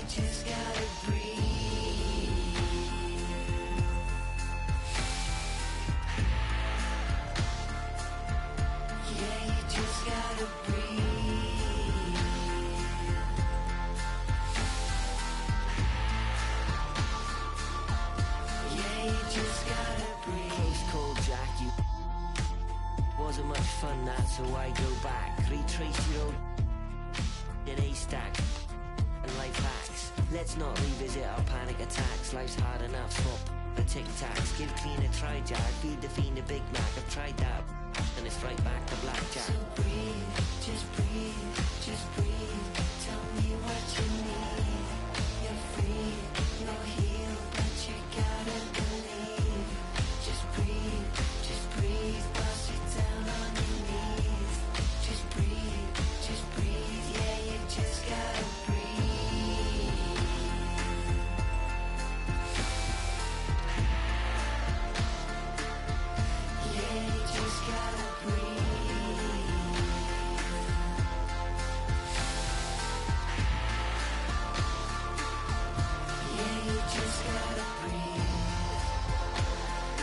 just gotta breathe. Yeah, you just gotta breathe. Yeah, you just gotta breathe. Close call, Jack, you wasn't much fun that, so I go back. Retrace your old in a stack and life hacks. Let's not revisit our panic attacks. Life's hard enough, swap the tic-tacs. Give clean a try, Jack. Feed the fiend a Big Mac. I've tried that and it's right back to blackjack. So breathe, just breathe, just breathe. Tell me what you need. You're free, you're healed, but you gotta believe. Just breathe, bust it down on your knees. Just breathe, yeah, you just gotta breathe. Yeah, you just gotta breathe. Yeah, you just gotta breathe.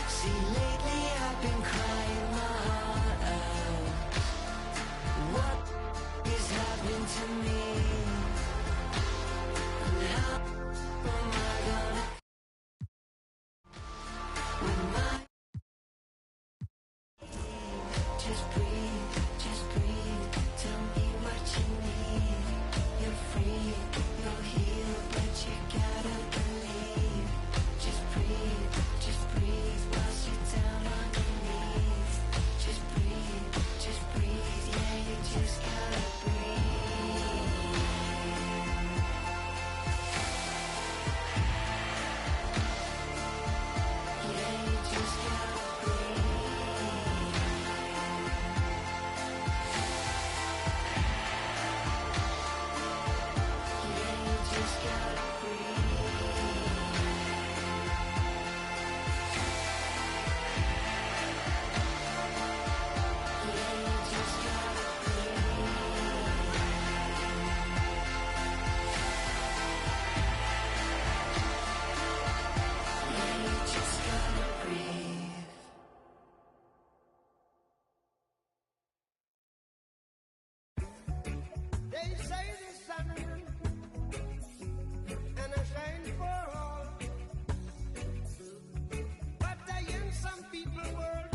See, lately I've been crying my heart out. What is happening to me? And how am I gonna when my just breathe, tell me what you need. You're free, you're healed, but you gotta believe. Just breathe, bust it down on your knees. Just breathe, yeah, you just gotta breathe. Yeah, you just gotta breathe. Yeah, you just gotta breathe. Yeah, you just gotta breathe. Yeah, you just gotta breathe. They say the sun and I shine for all, but I in some people world,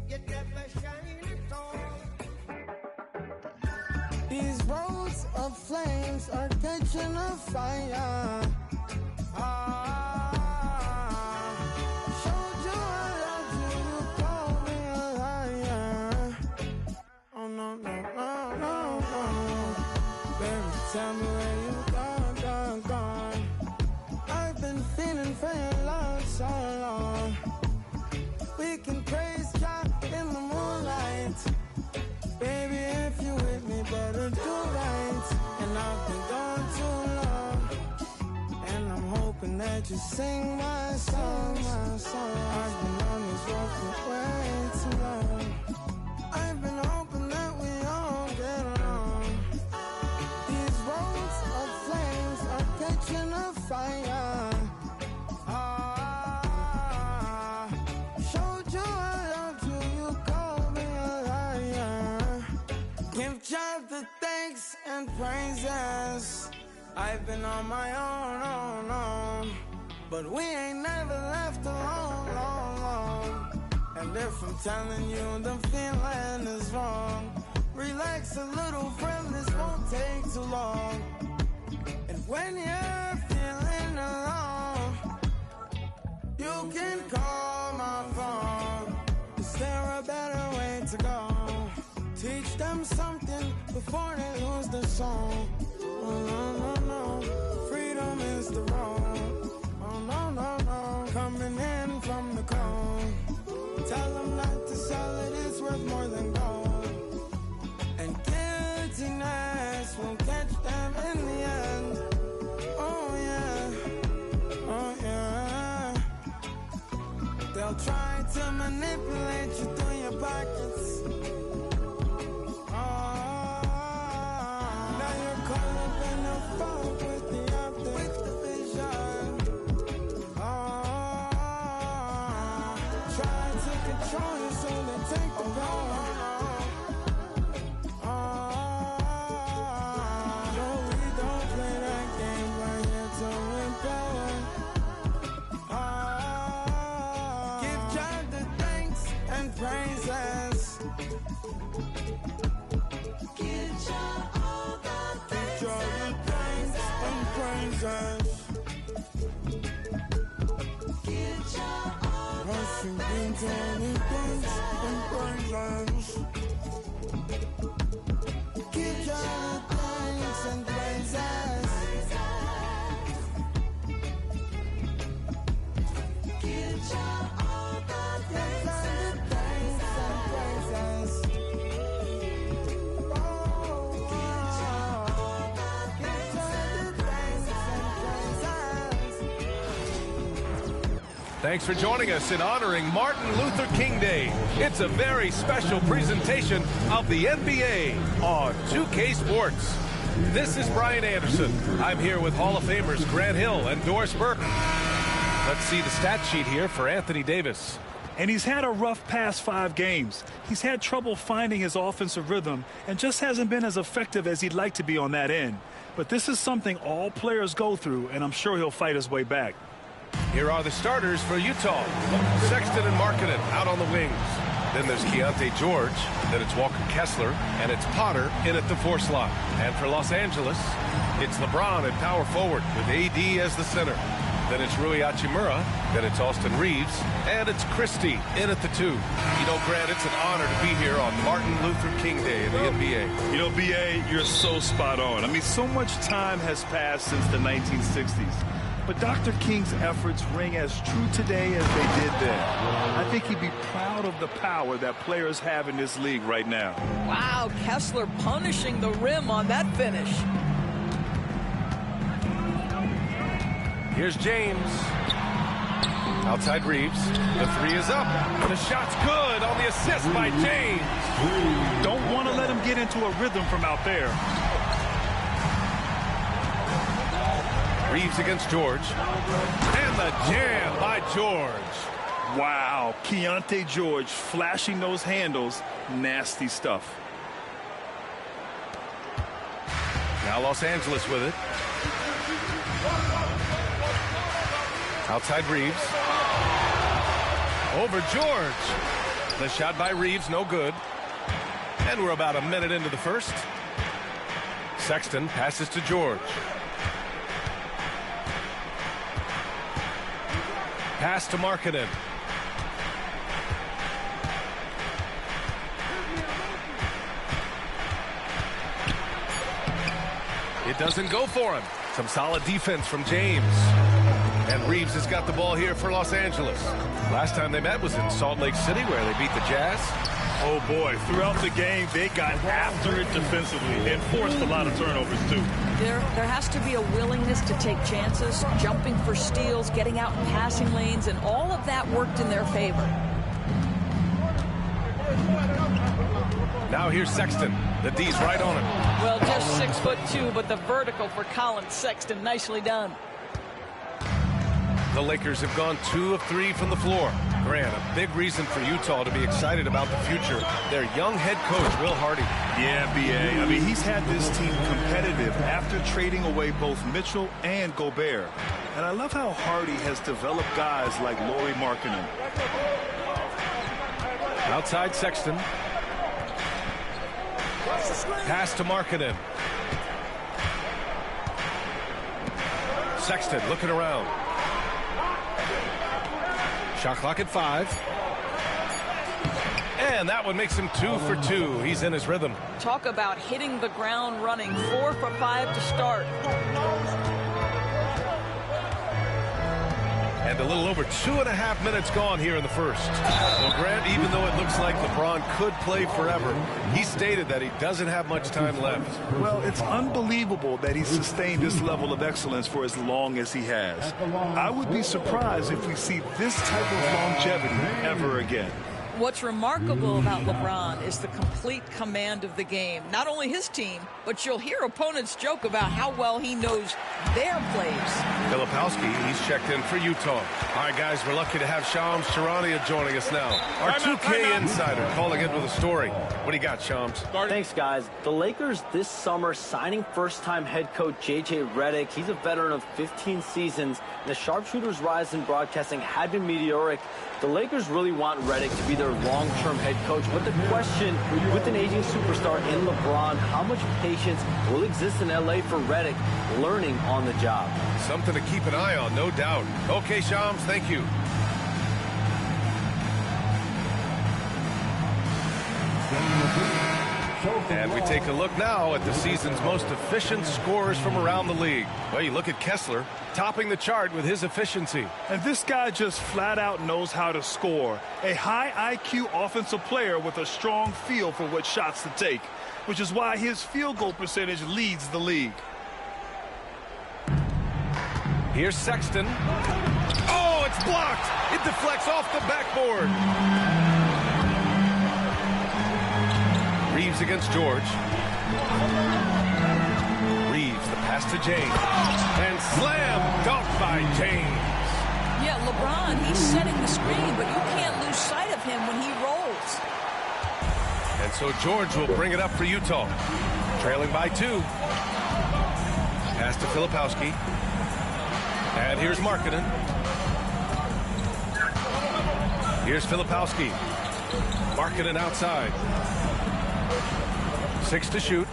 you never shine at all. These roads of flames are catching a fire. Showed you I love you, you call me a liar. Oh no, no, no, no, no. Baby, tell me where you gone. I've been feeling for your love so long. We can praise God in the moonlight. Baby, if you with me, better do right. And I've been gone too long, and I'm hoping that you sing my song. I've been on this road for way too long. I've been hoping that we all get along. These roads of flames are catching a fire. Showed you I loved you, you called me a liar. Give God the thanks and praises. I've been on my own, but we ain't never left alone, long. And if I'm telling you the feeling is wrong, relax a little, friend, this won't take too long. And when you're feeling alone, you can call my phone. Is there a better way to go? Teach them something before they lose the song. Oh no, no, no, freedom is the road. Oh no, no, no, coming in from the cold. Tell them not to sell it, it's worth more than gold. And guiltiness will catch them in the end. Oh yeah, oh yeah. They'll try to manipulate you through your pockets. Now you're caught up in a fog with the praises. Rushing into the thanks and praises. Give your thanks and praises. Give your all the thanks and praises. Thanks for joining us in honoring Martin Luther King Day. It's a very special presentation of the NBA on 2K Sports. This is Brian Anderson. I'm here with Hall of Famers Grant Hill and Doris Burke. Let's see the stat sheet here for Anthony Davis. And he's had a rough past 5 games. He's had trouble finding his offensive rhythm and just hasn't been as effective as he'd like to be on that end. But this is something all players go through, and I'm sure he'll fight his way back. Here are the starters for Utah. Sexton and Markkanen out on the wings. Then there's Keontae George. Then it's Walker Kessler. And it's Potter in at the 4 slot. And for Los Angeles, it's LeBron at power forward with AD as the center. Then it's Rui Hachimura. Then it's Austin Reeves. And it's Christie in at the 2. You know, Grant, it's an honor to be here on Martin Luther King Day in the NBA. You know, B.A., you're so spot on. I mean, so much time has passed since the 1960s. But Dr. King's efforts ring as true today as they did then. I think he'd be proud of the power that players have in this league right now. Wow, Kessler punishing the rim on that finish. Here's James. Outside Reeves. The 3 is up. The shot's good on the assist by James. Don't want to let him get into a rhythm from out there. Reeves against George. And the jam by George. Wow, Keontae George flashing those handles. Nasty stuff. Now Los Angeles with it. Outside Reeves. Over George. The shot by Reeves, no good. And we're about a minute into the first. Sexton passes to George. Pass to Markkanen. It doesn't go for him. Some solid defense from James. And Reeves has got the ball here for Los Angeles. Last time they met was in Salt Lake City where they beat the Jazz. Oh, boy. Throughout the game, they got after it defensively and forced a lot of turnovers, too. There has to be a willingness to take chances, jumping for steals, getting out in passing lanes, and all of that worked in their favor. Now here's Sexton. The D's right on him. Well, just 6'2", but the vertical for Colin Sexton. Nicely done. The Lakers have gone 2 of 3 from the floor. Grant, a big reason for Utah to be excited about the future. Their young head coach, Will Hardy. Yeah, B.A. I mean, he's had this team competitive after trading away both Mitchell and Gobert. And I love how Hardy has developed guys like Lauri Markkanen. Outside Sexton. Pass to Markkanen. Sexton looking around. Shot clock at 5. And that one makes him 2 for 2. He's in his rhythm. Talk about hitting the ground running. 4 for 5 to start. And a little over 2.5 minutes gone here in the first. Well, Grant, even though it looks like LeBron could play forever, he stated that he doesn't have much time left. Well, it's unbelievable that he's sustained this level of excellence for as long as he has. I would be surprised if we see this type of longevity ever again. What's remarkable about LeBron is the complete command of the game. Not only his team, but you'll hear opponents joke about how well he knows their plays. Filipowski, he's checked in for Utah. All right, guys, we're lucky to have Shams Charania joining us now. Our 2K insider calling in with a story. What do you got, Shams? Thanks, guys. The Lakers this summer signing first-time head coach J.J. Redick. He's a veteran of 15 seasons. And the sharpshooter's rise in broadcasting had been meteoric. The Lakers really want Redick to be their their long-term head coach. But the question, with an aging superstar in LeBron, how much patience will exist in LA for Redick learning on the job? Something to keep an eye on, no doubt. Okay, Shams, thank you. And we take a look now at the season's most efficient scorers from around the league. Well, you look at Kessler, topping the chart with his efficiency. And this guy just flat out knows how to score. A high IQ offensive player with a strong feel for what shots to take, which is why his field goal percentage leads the league. Here's Sexton. Oh, it's blocked. It deflects off the backboard. Reeves against George. Reeves, the pass to James. And slam dunked by James. Yeah, LeBron, he's setting the screen, but you can't lose sight of him when he rolls. And so George will bring it up for Utah. Trailing by 2. Pass to Filipowski. And here's Markkanen. Here's Filipowski. Markkanen outside. 6 to shoot.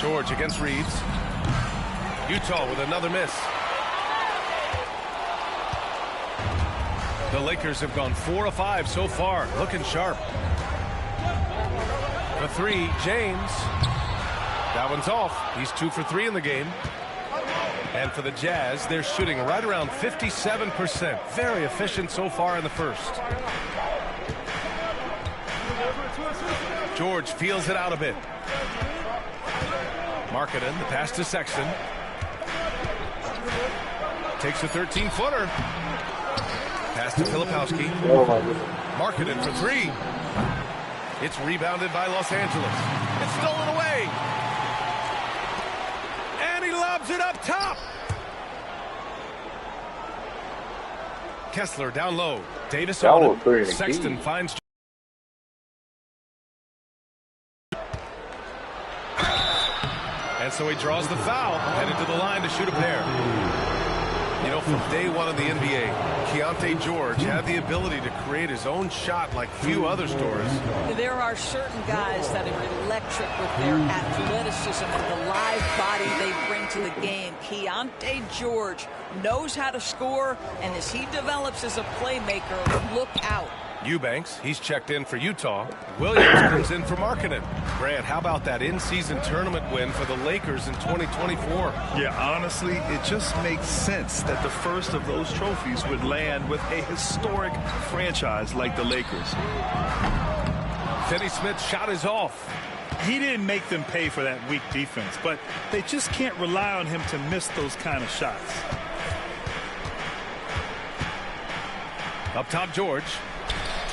George against Reeves. Utah with another miss. The Lakers have gone 4 of 5 so far, looking sharp. The 3, James. That one's off. He's 2 for 3 in the game. And for the Jazz, they're shooting right around 57%. Very efficient so far in the first. George feels it out a bit. Markkanen, the pass to Sexton. Takes a 13-footer. Pass to Filipowski. Markkanen for 3. It's rebounded by Los Angeles. It's stolen away. And he lobs it up top. Kessler down low. Davis on it. Sexton finds. And so he draws the foul, headed to the line to shoot a pair. You know, from day one of the NBA, Keyonte George had the ability to create his own shot like few other stars. There are certain guys that are electric with their athleticism and the live body they bring to the game. Keyonte George knows how to score, and as he develops as a playmaker, look out. Eubanks, he's checked in for Utah. Williams comes in for Markkanen. Grant, how about that in-season tournament win for the Lakers in 2024? Yeah, honestly, it just makes sense that the first of those trophies would land with a historic franchise like the Lakers. Finney-Smith's shot is off. He didn't make them pay for that weak defense, but they just can't rely on him to miss those kind of shots. Up top, George.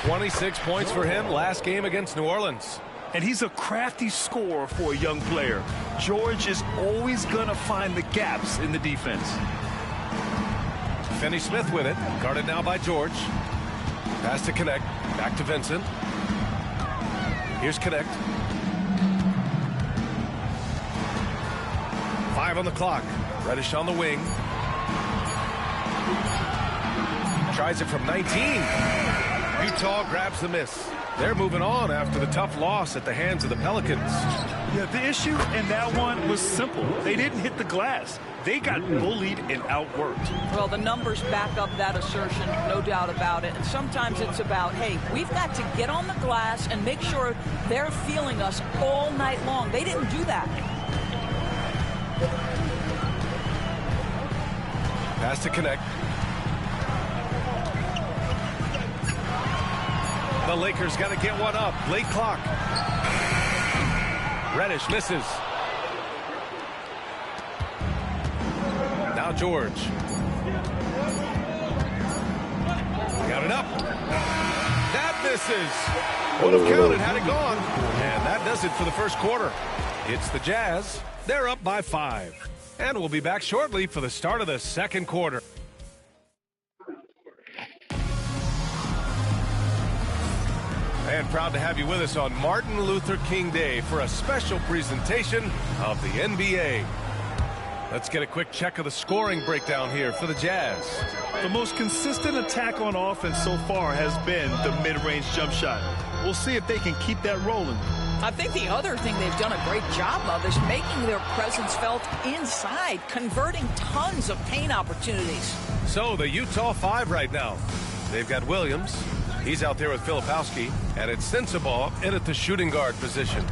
26 points for him last game against New Orleans. And he's a crafty scorer for a young player. George is always going to find the gaps in the defense. Finney-Smith with it. Guarded now by George. Pass to Connect. Back to Vincent. Here's Connect. 5 on the clock. Reddish on the wing. Tries it from 19. Utah grabs the miss. They're moving on after the tough loss at the hands of the Pelicans. Yeah, the issue in that one was simple. They didn't hit the glass. They got bullied and outworked. Well, the numbers back up that assertion, no doubt about it. And sometimes it's about, hey, we've got to get on the glass and make sure they're feeling us all night long. They didn't do that. Pass to Connect. The Lakers got to get one up. Late clock. Reddish misses. Now George. Got it up. That misses. Would have counted had it gone. And that does it for the first quarter. It's the Jazz. They're up by 5. And we'll be back shortly for the start of the second quarter. And proud to have you with us on Martin Luther King Day for a special presentation of the NBA. Let's get a quick check of the scoring breakdown here for the Jazz. The most consistent attack on offense so far has been the mid-range jump shot. We'll see if they can keep that rolling. I think the other thing they've done a great job of is making their presence felt inside, converting tons of paint opportunities. So the Utah 5 right now. They've got Williams. He's out there with Filipowski. And it's Sensabaugh in at the shooting guard position.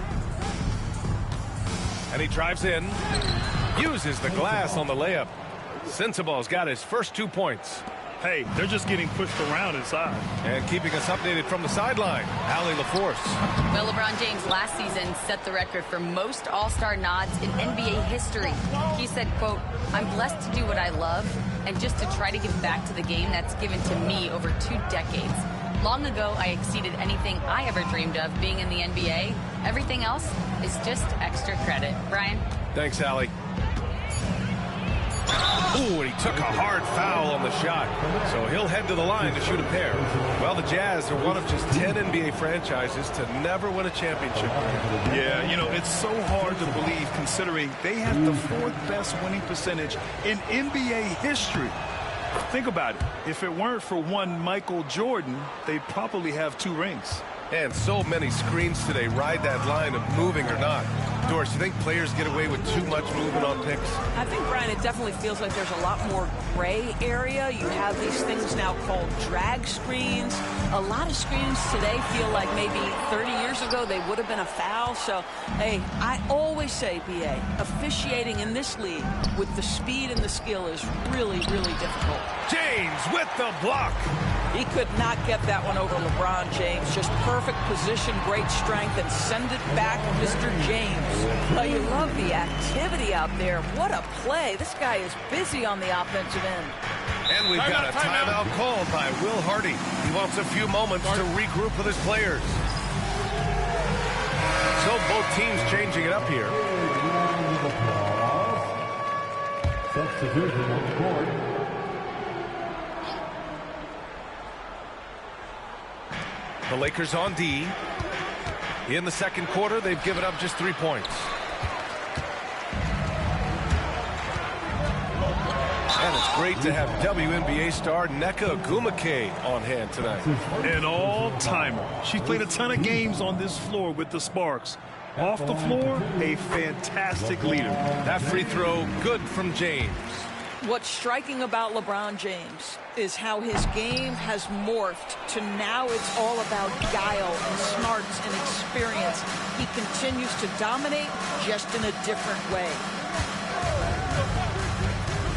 And he drives in. Uses the glass on the layup. Sensabaugh's got his first 2 points. Hey, they're just getting pushed around inside. And keeping us updated from the sideline, Allie LaForce. Well, LeBron James last season set the record for most All-Star nods in NBA history. He said, quote, "I'm blessed to do what I love and just to try to give back to the game that's given to me over 2 decades. Long ago, I exceeded anything I ever dreamed of being in the NBA. Everything else is just extra credit." Brian? Thanks, Allie. Ooh, and he took a hard foul on the shot. So he'll head to the line to shoot a pair. Well, the Jazz are one of just 10 NBA franchises to never win a championship. Yeah, you know, it's so hard to believe considering they had the 4th best winning percentage in NBA history. Think about it. If it weren't for one Michael Jordan, they'd probably have 2 rings. And so many screens today ride that line of moving or not. Doris, you think players get away with too much movement on picks? I think, Brian, it definitely feels like there's a lot more gray area. You have these things now called drag screens. A lot of screens today feel like maybe 30 years ago they would have been a foul. So, hey, I always say, BA, officiating in this league with the speed and the skill is really, really difficult. James with the block. He could not get that one over LeBron James. Just perfect position, great strength, and send it back, Mr. James. Well, you love the activity out there. What a play. This guy is busy on the offensive end. And we've got a timeout called by Will Hardy. He wants a few moments to regroup with his players. So both teams changing it up here. Substitution on the board. The Lakers on D. In the second quarter, they've given up just 3 points. And it's great to have WNBA star Nneka Ogwumike on hand tonight. An all-timer. She's played a ton of games on this floor with the Sparks. Off the floor, a fantastic leader. That free throw, good from James. What's striking about LeBron James is how his game has morphed to now it's all about guile and smarts and experience. He continues to dominate just in a different way.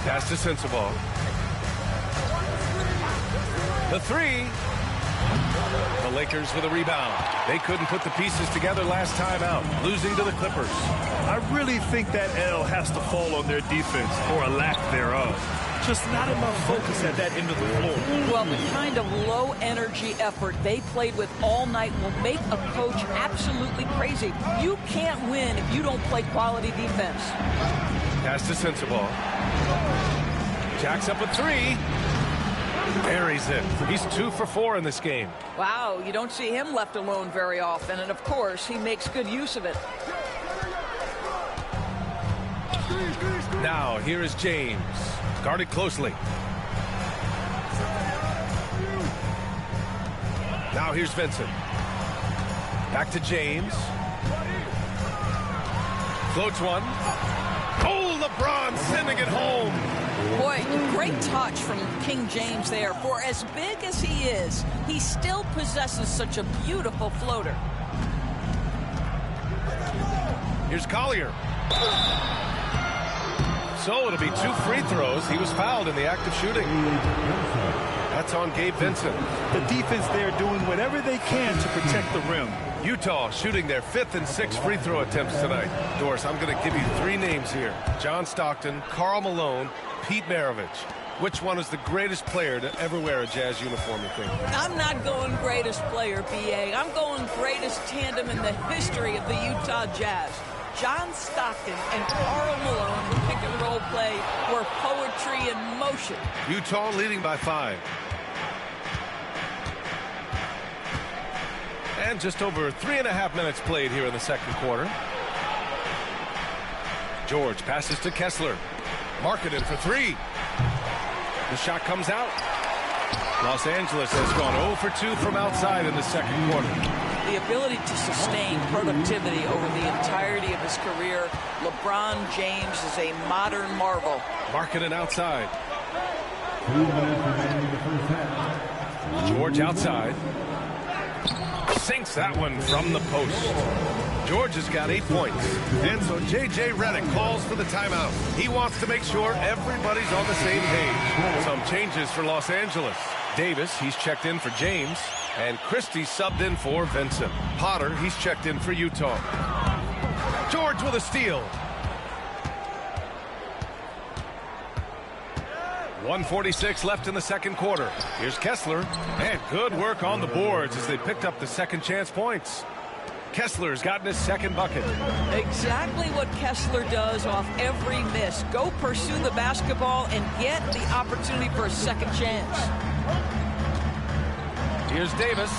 Pass to Sensabaugh. The 3. The Lakers with a rebound. They couldn't put the pieces together last time out, losing to the Clippers. I really think that L has to fall on their defense, or a lack thereof. Just not enough focus at that end of the floor. Well, the kind of low-energy effort they played with all night will make a coach absolutely crazy. You can't win if you don't play quality defense. Pass to Sensabaugh. Jacks up a 3. Buries it. He's 2 for 4 in this game. Wow, you don't see him left alone very often, and of course, he makes good use of it. Now, here is James. Guarded closely. Now here's Vincent. Back to James. Floats one. Oh, LeBron sending it home. Boy, great touch from King James there. For as big as he is, he still possesses such a beautiful floater. Here's Collier. So it'll be 2 free throws. He was fouled in the act of shooting. That's on Gabe Vincent. The defense there doing whatever they can to protect the rim. Utah shooting their 5th and 6th free throw attempts tonight. Doris, I'm going to give you 3 names here. John Stockton, Karl Malone, Pete Maravich. Which one is the greatest player to ever wear a Jazz uniform, you think? I'm not going greatest player, BA. I'm going greatest tandem in the history of the Utah Jazz. John Stockton and Karl Malone in pick-and-roll play were poetry in motion. Utah leading by 5. And just over 3.5 minutes played here in the second quarter. George passes to Kessler. Markkanen for three. The shot comes out. Los Angeles has gone 0 for 2 from outside in the second quarter. The ability to sustain productivity over the entirety of his career, LeBron James is a modern marvel. Markkanen outside. George outside. Sinks that one from the post. George has got 8 points. And so J.J. Redick calls for the timeout. He wants to make sure everybody's on the same page. Some changes for Los Angeles. Davis, he's checked in for James. And Christie subbed in for Vincent. Potter, he's checked in for Utah. George with a steal. 1:46 left in the second quarter. Here's Kessler. And good work on the boards as they picked up the second chance points. Kessler's gotten his second bucket. Exactly what Kessler does off every miss. Go pursue the basketball and get the opportunity for a second chance. Here's Davis.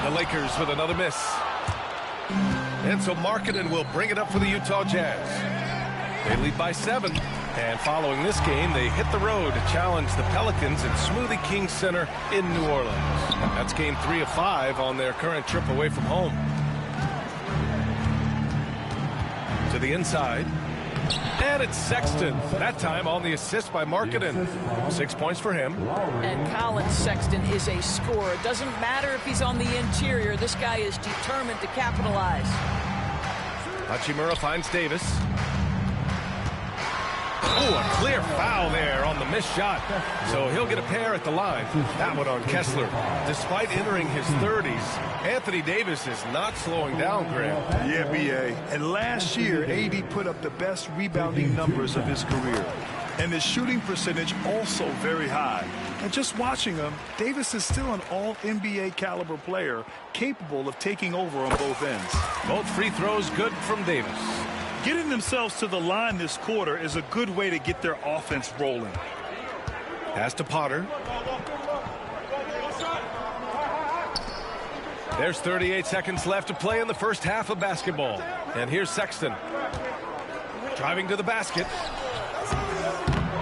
The Lakers with another miss. And so Markkanen will bring it up for the Utah Jazz. They lead by 7. And following this game, they hit the road to challenge the Pelicans at Smoothie King Center in New Orleans. That's game 3 of 5 on their current trip away from home. To the inside. And it's Sexton. That time on the assist by Markkanen. 6 points for him. And Colin Sexton is a scorer. It doesn't matter if he's on the interior. This guy is determined to capitalize. Hachimura finds Davis. Oh, a clear foul there on the missed shot. So he'll get a pair at the line. That one on Kessler. Despite entering his 30s, Anthony Davis is not slowing down, Graham. Yeah, B.A. And last year, AD put up the best rebounding numbers of his career. And his shooting percentage also very high. And just watching him, Davis is still an all-NBA caliber player capable of taking over on both ends. Both free throws good from Davis. Getting themselves to the line this quarter is a good way to get their offense rolling. Pass to Potter. There's 38 seconds left to play in the first half of basketball. And here's Sexton. Driving to the basket.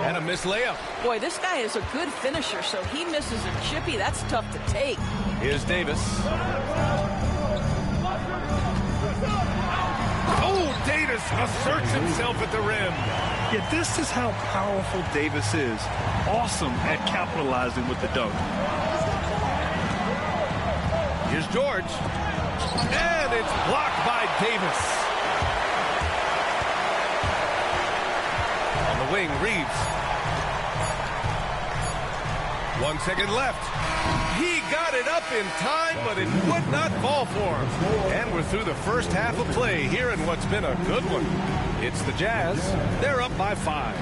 And a missed layup. Boy, this guy is a good finisher, so he misses a chippy. That's tough to take. Here's Davis. Oh, Davis asserts himself at the rim. Yeah, this is how powerful Davis is. Awesome at capitalizing with the dunk. Here's George. And it's blocked by Davis. On the wing, Reeves. 1 second left. He got it up in time, but it would not fall for him. And we're through the first half of play here in what's been a good one. It's the Jazz. They're up by 5.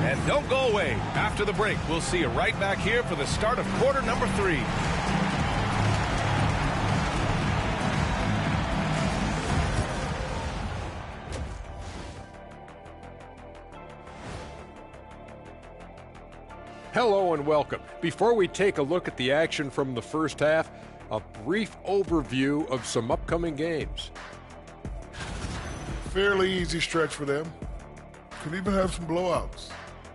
And don't go away. After the break, we'll see you right back here for the start of quarter number 3. Hello and welcome. Before we take a look at the action from the first half, a brief overview of some upcoming games. Fairly easy stretch for them. Could even have some blowouts,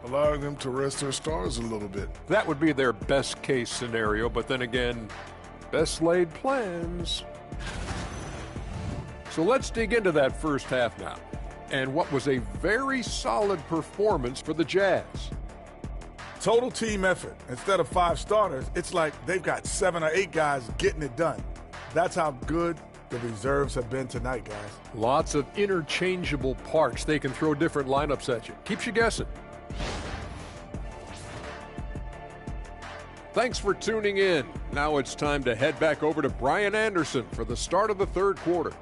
allowing them to rest their stars a little bit. That would be their best case scenario, but then again, best laid plans. So let's dig into that first half now, and what was a very solid performance for the Jazz. Total team effort. Instead of 5 starters, it's like they've got 7 or 8 guys getting it done. That's how good the reserves have been tonight, guys. Lots of interchangeable parts. They can throw different lineups at you. Keeps you guessing. Thanks for tuning in. Now it's time to head back over to Brian Anderson for the start of the third quarter.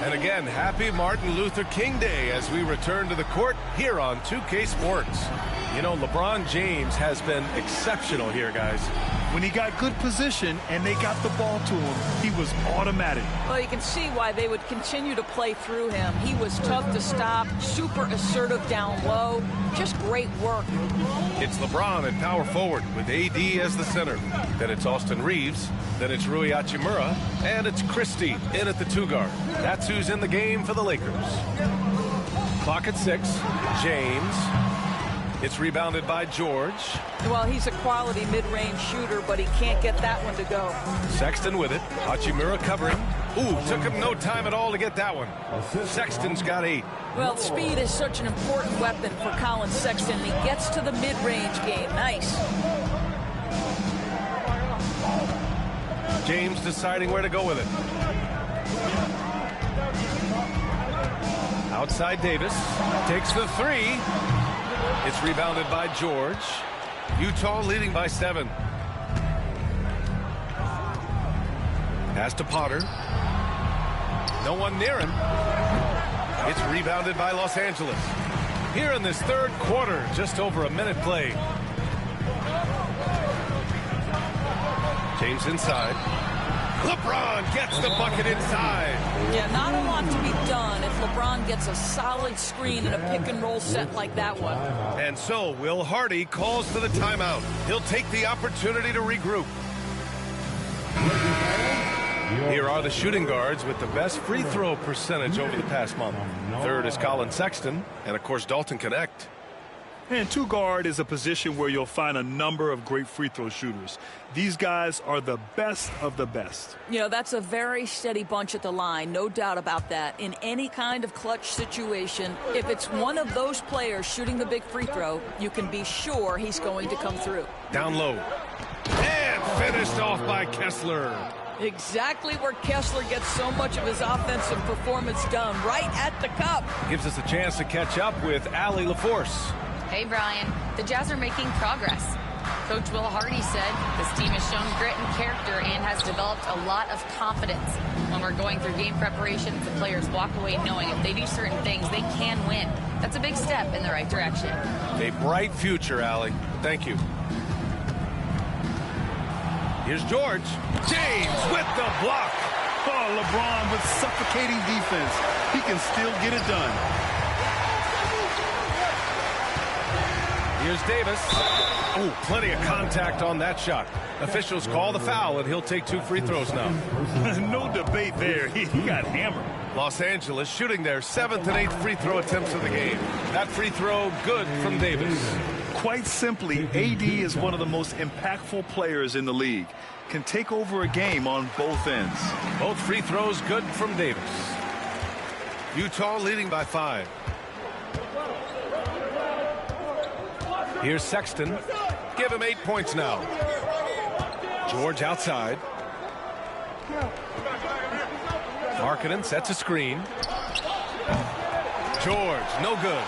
And again, happy Martin Luther King Day as we return to the court here on 2K Sports. You know, LeBron James has been exceptional here, guys. When he got good position and they got the ball to him, he was automatic. Well, you can see why they would continue to play through him. He was tough to stop, super assertive down low. Just great work. It's LeBron at power forward with AD as the center. Then it's Austin Reeves. Then it's Rui Hachimura. And it's Christie in at the 2-guard. That's who's in the game for the Lakers. Clock at 6. James. It's rebounded by George. Well, he's a quality mid-range shooter, but he can't get that one to go. Sexton with it. Hachimura covering. Ooh, took him no time at all to get that one. Sexton's got 8. Well, speed is such an important weapon for Colin Sexton. He gets to the mid-range game. Nice. James deciding where to go with it. Outside Davis. Takes the 3. It's rebounded by George. Utah leading by 7. Pass to Potter. No one near him. It's rebounded by Los Angeles. Here in this third quarter, just over a minute played. James inside. LeBron gets the bucket inside. Yeah, not a lot to be done if LeBron gets a solid screen in a pick-and-roll set like that one. And so Will Hardy calls for the timeout. He'll take the opportunity to regroup. Here are the shooting guards with the best free throw percentage over the past month. Third is Colin Sexton, and of course Dalton Knecht. And 2-guard is a position where you'll find a number of great free throw shooters. These guys are the best of the best. You know, that's a very steady bunch at the line, no doubt about that. In any kind of clutch situation, if it's one of those players shooting the big free throw, you can be sure he's going to come through. Down low. And finished off by Kessler. Exactly where Kessler gets so much of his offensive performance done, right at the cup. Gives us a chance to catch up with Allie LaForce. Hey, Brian. The Jazz are making progress. Coach Will Hardy said this team has shown grit and character and has developed a lot of confidence. When we're going through game preparations, the players walk away knowing if they do certain things, they can win. That's a big step in the right direction. A bright future, Allie. Thank you. Here's George. James with the block. Oh, LeBron with suffocating defense. He can still get it done. Here's Davis. Oh, plenty of contact on that shot. Officials call the foul, and he'll take 2 free throws now. No debate there. He got hammered. Los Angeles shooting their 7th and 8th free throw attempts of the game. That free throw good from Davis. Quite simply, AD is one of the most impactful players in the league. Can take over a game on both ends. Both free throws good from Davis. Utah leading by 5. Here's Sexton. Give him 8 points now. George outside. Markkanen sets a screen. George, no good.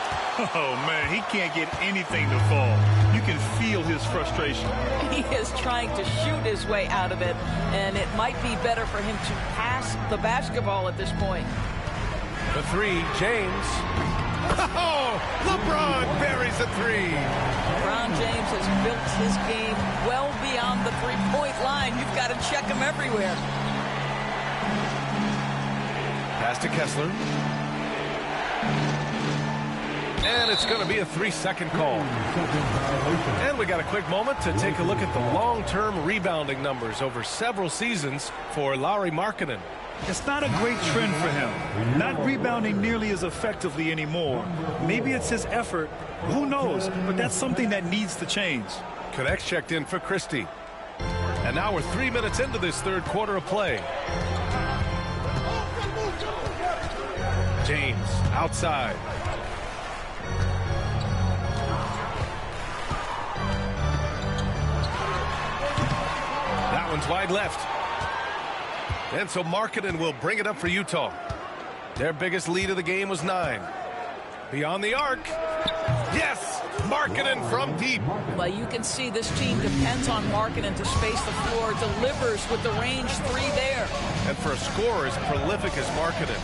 Oh, man, he can't get anything to fall. You can feel his frustration. He is trying to shoot his way out of it, and it might be better for him to pass the basketball at this point. The 3, James. Oh, LeBron buries a 3. LeBron James has built his game well beyond the three-point line. You've got to check him everywhere. Pass to Kessler. And it's going to be a 3-second call. And we got a quick moment to take a look at the long-term rebounding numbers over several seasons for Lauri Markkanen. It's not a great trend for him. Not rebounding nearly as effectively anymore. Maybe it's his effort. Who knows? But that's something that needs to change. Knecht checked in for Christie. And now we're 3 minutes into this third quarter of play. James outside. That one's wide left. And so Markkanen will bring it up for Utah. Their biggest lead of the game was 9. Beyond the arc. Yes! Markkanen from deep. Well, you can see this team depends on Markkanen to space the floor, delivers with the range 3 there. And for a scorer as prolific as Markkanen,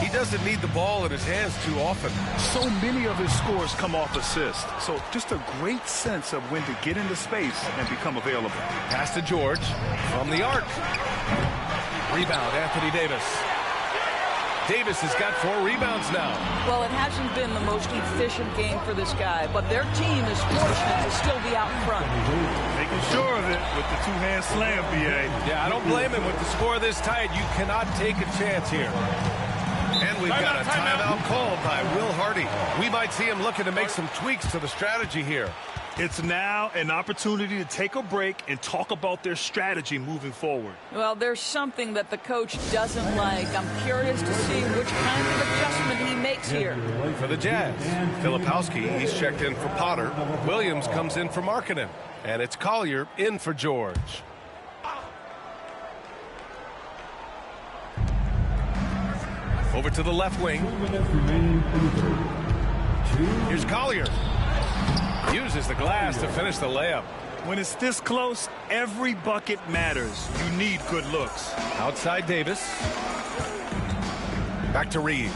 He doesn't need the ball in his hands too often. So many of his scores come off assist. So just a great sense of when to get into space and become available. Pass to George from the arc. Rebound, Anthony Davis. Davis has got 4 rebounds now. Well, it hasn't been the most efficient game for this guy, but their team is fortunate to still be out in front. Making sure of it with the two-hand slam, B.A. Yeah, I don't blame him. With the score this tight, you cannot take a chance here. And we've got a timeout called by Will Hardy. We might see him looking to make some tweaks to the strategy here. It's now an opportunity to take a break and talk about their strategy moving forward. Well, there's something that the coach doesn't like. I'm curious to see which kind of adjustment he makes here. For the Jazz, Filipowski, he's checked in for Potter. Williams comes in for Markkanen. And it's Collier in for George. Over to the left wing. Here's Collier. Uses the glass to finish the layup. When it's this close, every bucket matters. You need good looks. Outside Davis. Back to Reeves.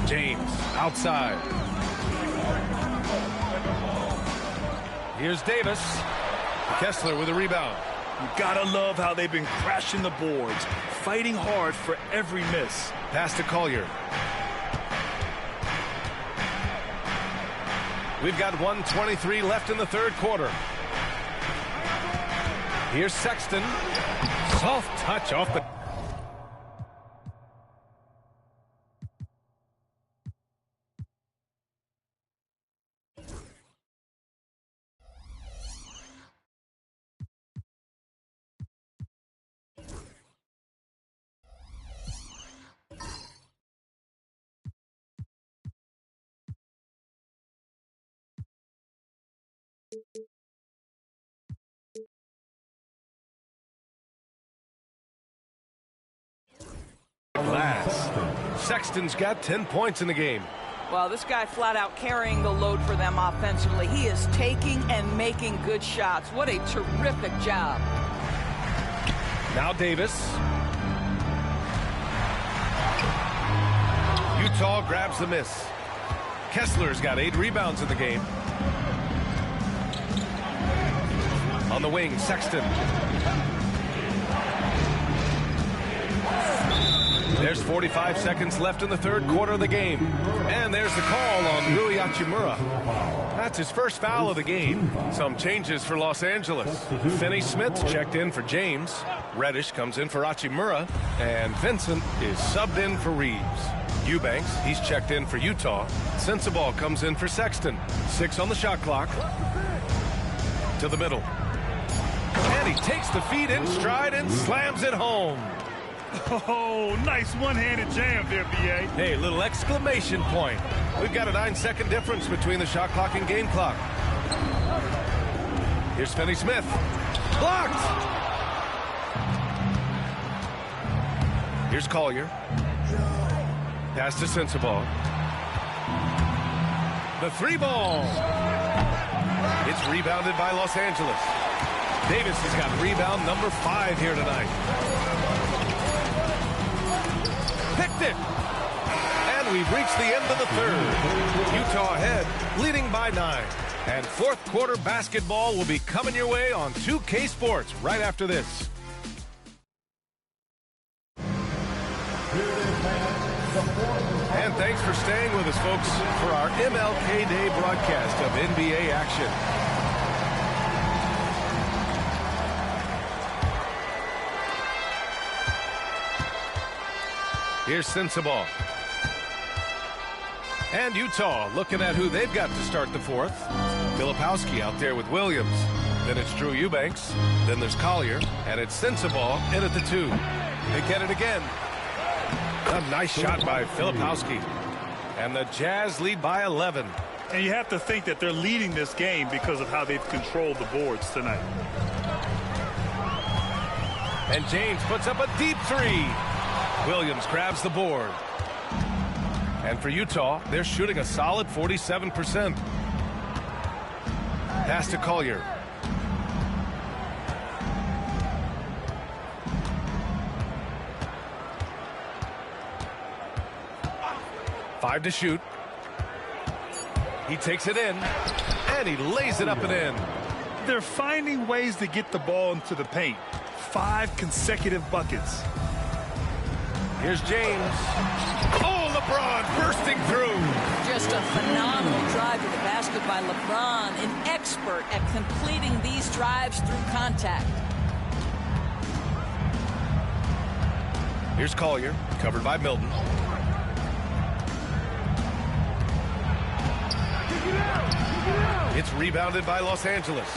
James outside. Here's Davis. Kessler with a rebound. You gotta love how they've been crashing the boards, fighting hard for every miss. Pass to Collier. We've got 1:23 left in the third quarter. Here's Sexton. Soft touch off the... glass. Sexton's got 10 points in the game. Well, this guy flat out carrying the load for them offensively. He is taking and making good shots. What a terrific job. Now Davis. Utah grabs the miss. Kessler's got 8 rebounds in the game. On the wing, Sexton. There's 45 seconds left in the third quarter of the game. And there's the call on Rui Hachimura. That's his first foul of the game. Some changes for Los Angeles. Finney Smith checked in for James. Reddish comes in for Hachimura. And Vincent is subbed in for Reeves. Eubanks, he's checked in for Utah. Sensabaugh comes in for Sexton. 6 on the shot clock. To the middle. And he takes the feed in stride and slams it home. Oh, nice one-handed jam there, B.A. Hey, little exclamation point. We've got a 9-second difference between the shot clock and game clock. Here's Finney Smith. Blocked! Here's Collier. Pass to Sensabaugh. The 3-ball. It's rebounded by Los Angeles. Davis has got rebound number 5 here tonight. Picked it. And we've reached the end of the third. Utah ahead, leading by 9. And fourth quarter basketball will be coming your way on 2K Sports right after this. And thanks for staying with us, folks, for our MLK Day broadcast of NBA action. Here's Sensabaugh. And Utah looking at who they've got to start the fourth. Filipowski out there with Williams. Then it's Drew Eubanks. Then there's Collier. And it's Sensabaugh in at the 2. They get it again. A nice shot by Filipowski. And the Jazz lead by 11. And you have to think that they're leading this game because of how they've controlled the boards tonight. And James puts up a deep 3. Williams grabs the board. And for Utah, they're shooting a solid 47%. Pass to Collier. 5 to shoot. He takes it in, and he lays it up and in. They're finding ways to get the ball into the paint. 5 consecutive buckets. Here's James. Oh, LeBron bursting through. Just a phenomenal drive to the basket by LeBron, an expert at completing these drives through contact. Here's Collier, covered by Milton. It's rebounded by Los Angeles.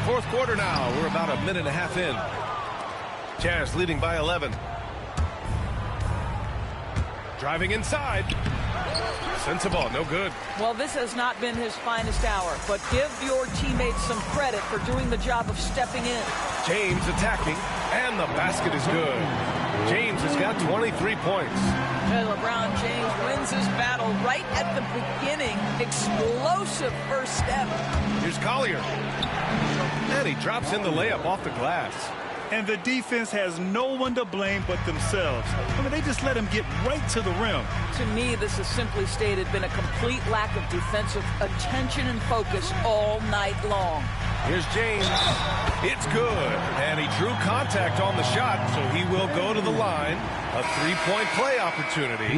Fourth quarter now. We're about a minute and a half in. Jazz leading by 11. Driving inside. Sends the ball, no good. Well, this has not been his finest hour, but give your teammates some credit for doing the job of stepping in. James attacking, and the basket is good. James has got 23 points. And LeBron James wins his battle right at the beginning. Explosive first step. Here's Collier. And he drops in the layup off the glass. And the defense has no one to blame but themselves. I mean, they just let him get right to the rim. To me, this has simply stated been a complete lack of defensive attention and focus all night long. Here's James. It's good. And he drew contact on the shot, so he will go to the line. A three-point play opportunity.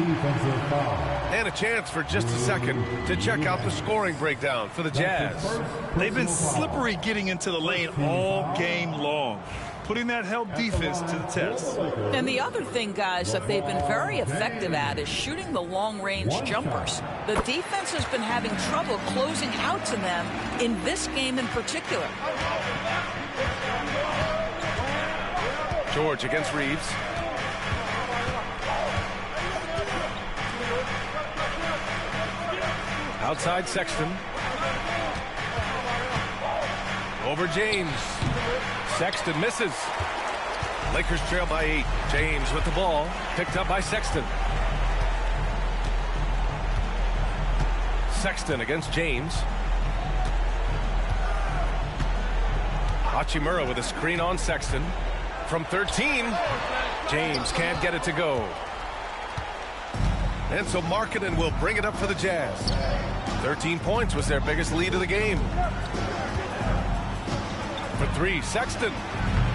And a chance for just a second to check out the scoring breakdown for the Jazz. They've been slippery getting into the lane all game long, putting that help defense to the test. And the other thing, guys, that they've been very effective at is shooting the long-range jumpers. The defense has been having trouble closing out to them in this game in particular. George against Reeves. Outside Sexton. Over James. Sexton misses. Lakers trail by 8. James with the ball. Picked up by Sexton. Sexton against James. Hachimura with a screen on Sexton. From 13. James can't get it to go. And so Markkanen will bring it up for the Jazz. 13 points was their biggest lead of the game. For 3, Sexton.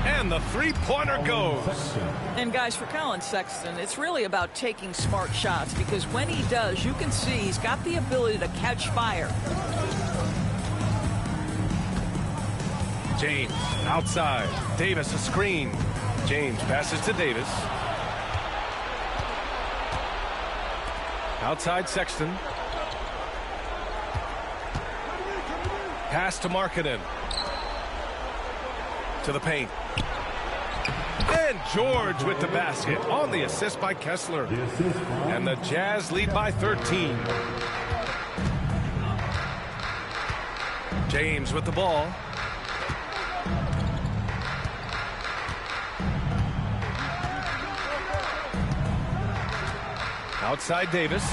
And the three-pointer goes. And guys, for Colin Sexton, it's really about taking smart shots, because when he does, you can see he's got the ability to catch fire. James outside. Davis a screen. James passes to Davis. Outside Sexton. Pass to Markkanen. To the paint. And George with the basket on the assist by Kessler. And the Jazz lead by 13. James with the ball. Outside Davis.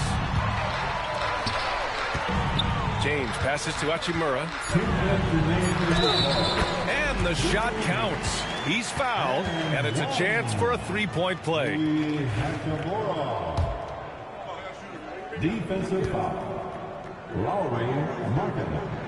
James passes to Hachimura. And the shot counts. He's fouled, and it's a chance for a three-point play. Defensive foul. Lauri Markkanen.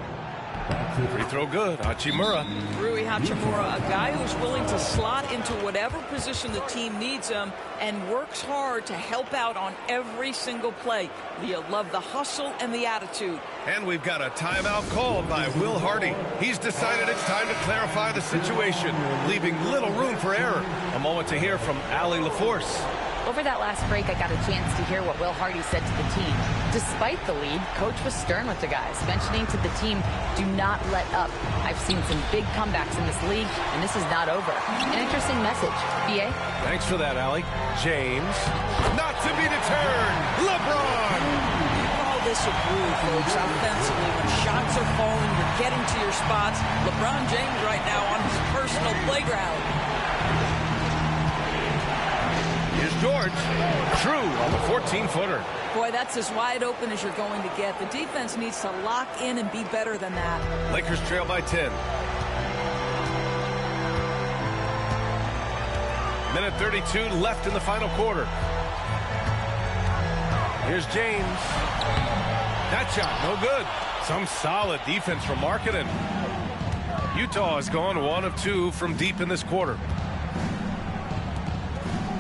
Free throw good. Hachimura. Rui Hachimura, a guy who's willing to slot into whatever position the team needs him and works hard to help out on every single play. You love the hustle and the attitude. And we've got a timeout called by Will Hardy. He's decided it's time to clarify the situation, leaving little room for error. A moment to hear from Allie LaForce. Over that last break, I got a chance to hear what Will Hardy said to the team. Despite the lead, Coach was stern with the guys, mentioning to the team, do not let up. I've seen some big comebacks in this league, and this is not over. An interesting message. B.A.? Thanks for that, Allie. James. Not to be deterred. LeBron. You call this a groove, folks, offensively. When shots are falling, you're getting to your spots. LeBron James right now on his personal playground. Here's George. True on the 14-footer. Boy, that's as wide open as you're going to get. The defense needs to lock in and be better than that. Lakers trail by 10. Minute 32 left in the final quarter. Here's James. That shot, no good. Some solid defense from Markkanen. Utah has gone 1 of 2 from deep in this quarter.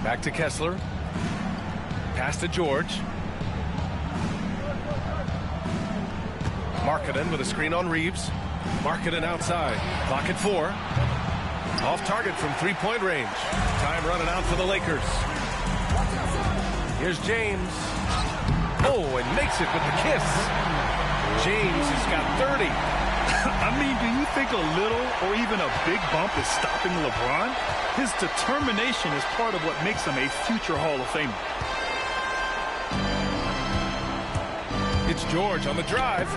Back to Kessler. Pass to George. Markkanen with a screen on Reeves. Markkanen outside. Clock at 4. Off target from three-point range. Time running out for the Lakers. Here's James. Oh, and makes it with the kiss. James has got 30. I mean, do you think a little or even a big bump is stopping LeBron? His determination is part of what makes him a future Hall of Famer. It's George on the drive.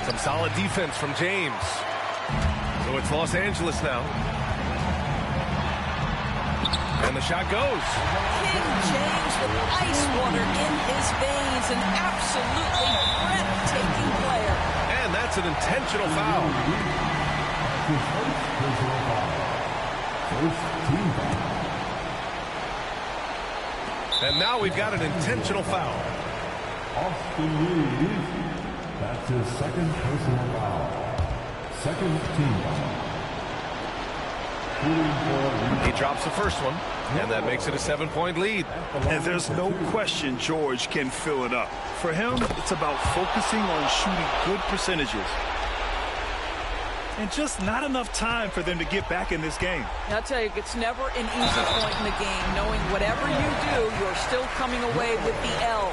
Some solid defense from James. So it's Los Angeles now. And the shot goes. King James with ice water in his veins. An absolutely breathtaking player. And that's an intentional foul. And now we've got an intentional foul. Austin Reeves, that's his second personal foul. Second team foul. He drops the first one, and that makes it a 7-point lead. And there's no question George can fill it up. For him, it's about focusing on shooting good percentages. And just not enough time for them to get back in this game. I'll tell you, it's never an easy point in the game, knowing whatever you do, you're still coming away with the L.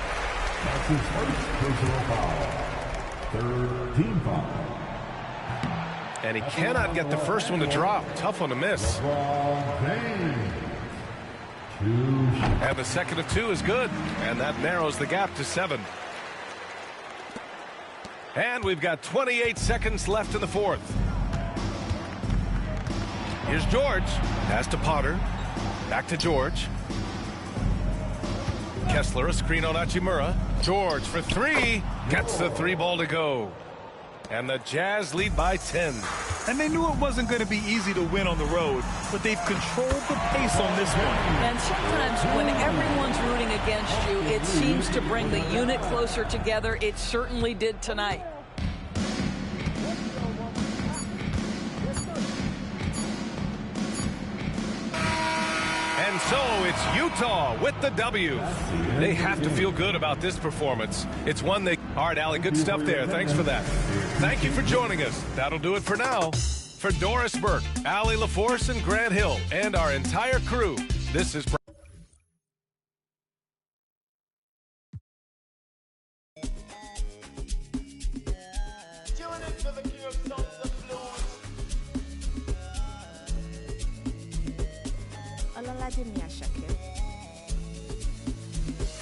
That's his first personal foul. Third team foul. And he cannot get the first one to drop. Tough one to miss. And the second of 2 is good. And that narrows the gap to 7. And we've got 28 seconds left in the fourth. Here's George. Pass to Potter. Back to George. Kessler, a screen on Hachimura. George for 3. Gets the 3 ball to go. And the Jazz lead by 10. And they knew it wasn't going to be easy to win on the road, but they've controlled the pace on this one. And sometimes when everyone's rooting against you, it seems to bring the unit closer together. It certainly did tonight. And so it's Utah with the W. They have to feel good about this performance. It's one they... All right, Allie, good stuff there. Thanks for that. Thank you for joining us. That'll do it for now. For Doris Burke, Allie LaForce, and Grant Hill, and our entire crew, this is...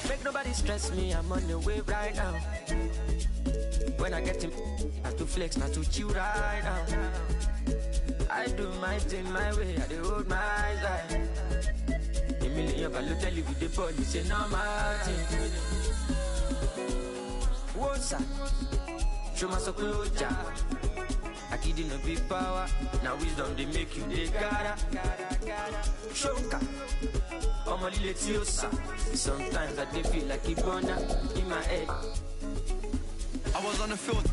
Make nobody stress me, I'm on the way right now. When I get him, not to flex, not to chill right now. I do my thing my way, I do hold my side. A million but tell you with the police, say no my thing. What's up? Show my so close job. I give you no big power, now wisdom they make you they gotta. Shoka. I'm a little sometimes I do feel like it's gonna in my head. I was on the field.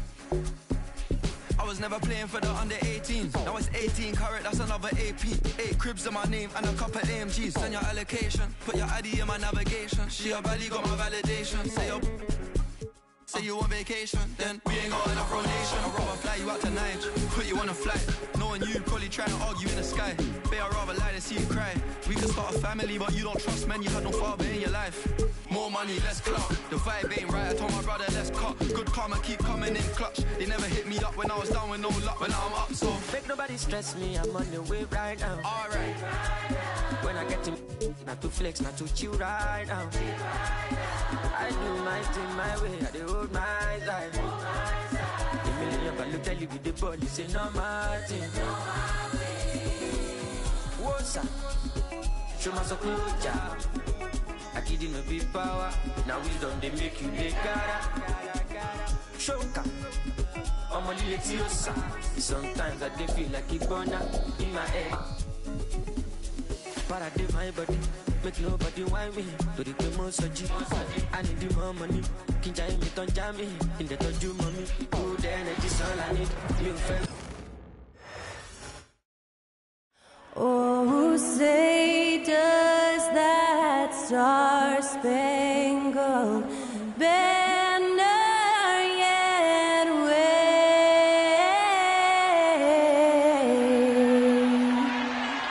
I was never playing for the under 18s. Now it's 18 carat, that's another AP. 8 cribs in my name and a couple AMGs. Send your allocation, put your ID in my navigation. She a belly got my validation. Say you on vacation, then we ain't got enough rotation. I'd rather fly you out to Niger, put you on a flight. Knowing you probably trying to argue in the sky. Babe, I'd rather lie than see you cry. We could start a family, but you don't trust men. You had no father in your life. More money, less clout. The vibe ain't right. I told my brother, let's cut. Good karma keep coming in clutch. They never hit me up when I was down with no luck. But now I'm up, so make nobody stress me. I'm on the way right now. Alright. When I get him, not to flex, not to chill right now. I do my thing my way. I do hold my side. A million but tell you with the police, say no my thing. What's up? Show my so close job. I give you no big power. Now wisdom they make you they gotta. Shoka. I'm a little sometimes I feel like it's gonna in my head. Para de my body, make nobody whine me. To the demo soji, I need the more money. Kinja me don't jam me, in the toju mommy. Good energy's all I need. You feel. Oh, say does that star-spangled banner yet wave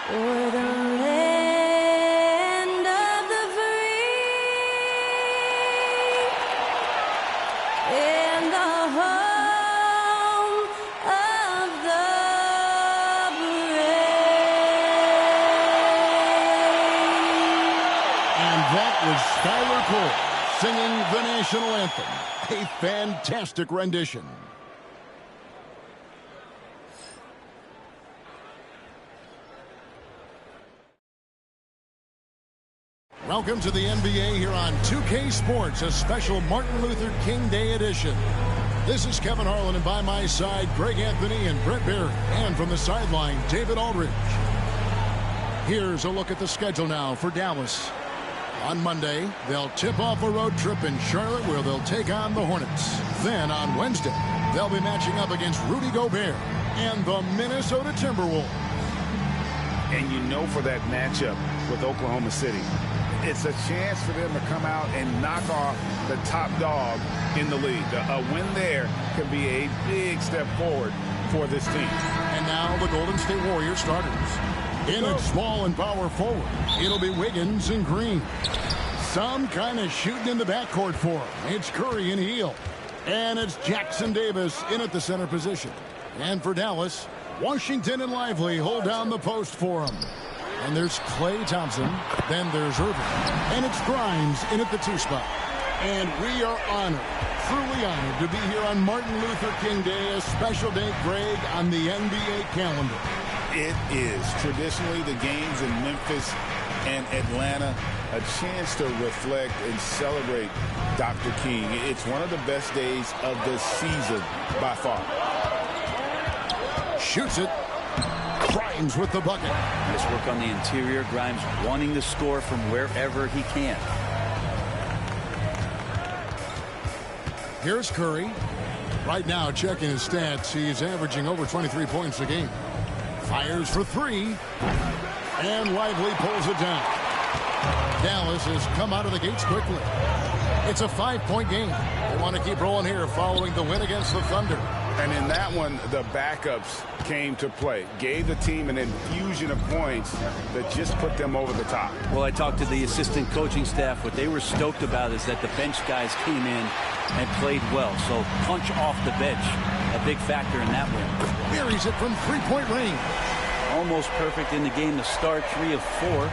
o'er the land of the free and the home of the Skylar Cole singing the national anthem. A fantastic rendition. Welcome to the NBA here on 2K Sports, a special Martin Luther King Day edition. This is Kevin Harlan, and by my side, Greg Anthony and Brett Barry. And from the sideline, David Aldridge. Here's a look at the schedule now for Dallas. On Monday, they'll tip off a road trip in Charlotte where they'll take on the Hornets. Then on Wednesday, they'll be matching up against Rudy Gobert and the Minnesota Timberwolves. And you know, for that matchup with Oklahoma City, it's a chance for them to come out and knock off the top dog in the league. A win there can be a big step forward for this team. And now the Golden State Warriors starters. In at small and power forward, it'll be Wiggins and Green. Some kind of shooting in the backcourt for him. It's Curry and Hield. And it's Jackson Davis in at the center position. And for Dallas, Washington and Lively hold down the post for him. And there's Klay Thompson. Then there's Irving. And it's Grimes in at the 2 spot. And we are honored, truly honored, to be here on Martin Luther King Day, a special day, Greg, on the NBA calendar. It is traditionally the games in Memphis and Atlanta, a chance to reflect and celebrate Dr. King. It's one of the best days of the season by far. Shoots it. Grimes with the bucket. Nice work on the interior. Grimes wanting to score from wherever he can. Here's Curry. Right now, checking his stats, he's averaging over 23 points a game. Fires for 3, and Lively pulls it down. Dallas has come out of the gates quickly. It's a 5-point game. They want to keep rolling here following the win against the Thunder. And in that one, the backups came to play. Gave the team an infusion of points that just put them over the top. Well, I talked to the assistant coaching staff. What they were stoked about is that the bench guys came in and played well. So punch off the bench, a big factor in that win. Buries it from 3-point range. Almost perfect in the game to start, 3 of 4.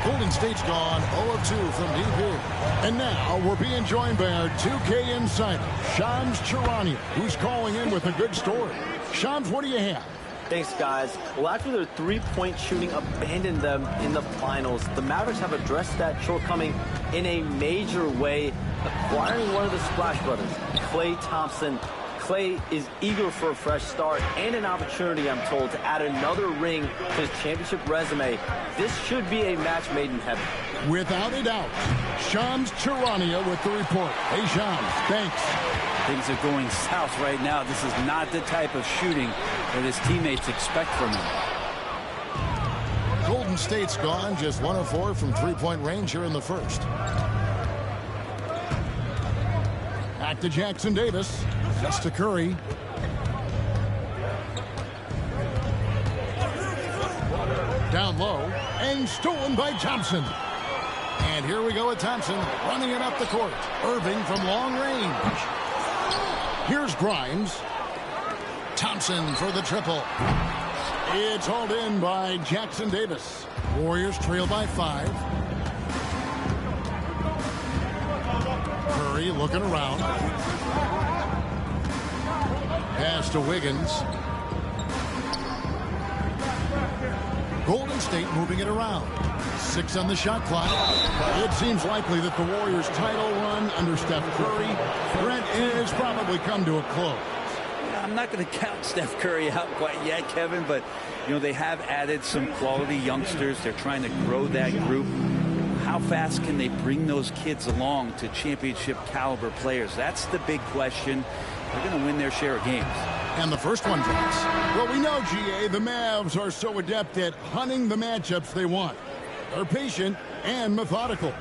Golden State's gone 0 of 2 from deep here. And now we're being joined by our 2K insider, Shams Charania, who's calling in with a good story. Shams, what do you have? Thanks, guys. Well, after their 3-point shooting abandoned them in the finals, the Mavericks have addressed that shortcoming in a major way, acquiring one of the Splash Brothers, Klay Thompson. Klay is eager for a fresh start and an opportunity, I'm told, to add another ring to his championship resume. This should be a match made in heaven. Without a doubt. Shams Charania with the report. Hey, Shams, thanks. Things are going south right now. This is not the type of shooting that his teammates expect from him. Golden State's gone just 1 of 4 from 3-point range here in the first. Back to Jackson Davis. Just to Curry. Down low. And stolen by Thompson. And here we go with Thompson running it up the court. Irving from long range. Here's Grimes. Thompson for the triple. It's hauled in by Jackson Davis. Warriors trail by 5. Curry looking around. Pass to Wiggins. Golden State moving it around. 6 on the shot clock. It seems likely that the Warriors' title run under Steph Curry, Brent, has probably come to a close. I'm not going to count Steph Curry out quite yet, Kevin, but, you know, they have added some quality youngsters. They're trying to grow that group. How fast can they bring those kids along to championship caliber players? That's the big question. They're going to win their share of games. And the first one drops. Well, we know, GA, the Mavs are so adept at hunting the matchups they want. They're patient and methodical.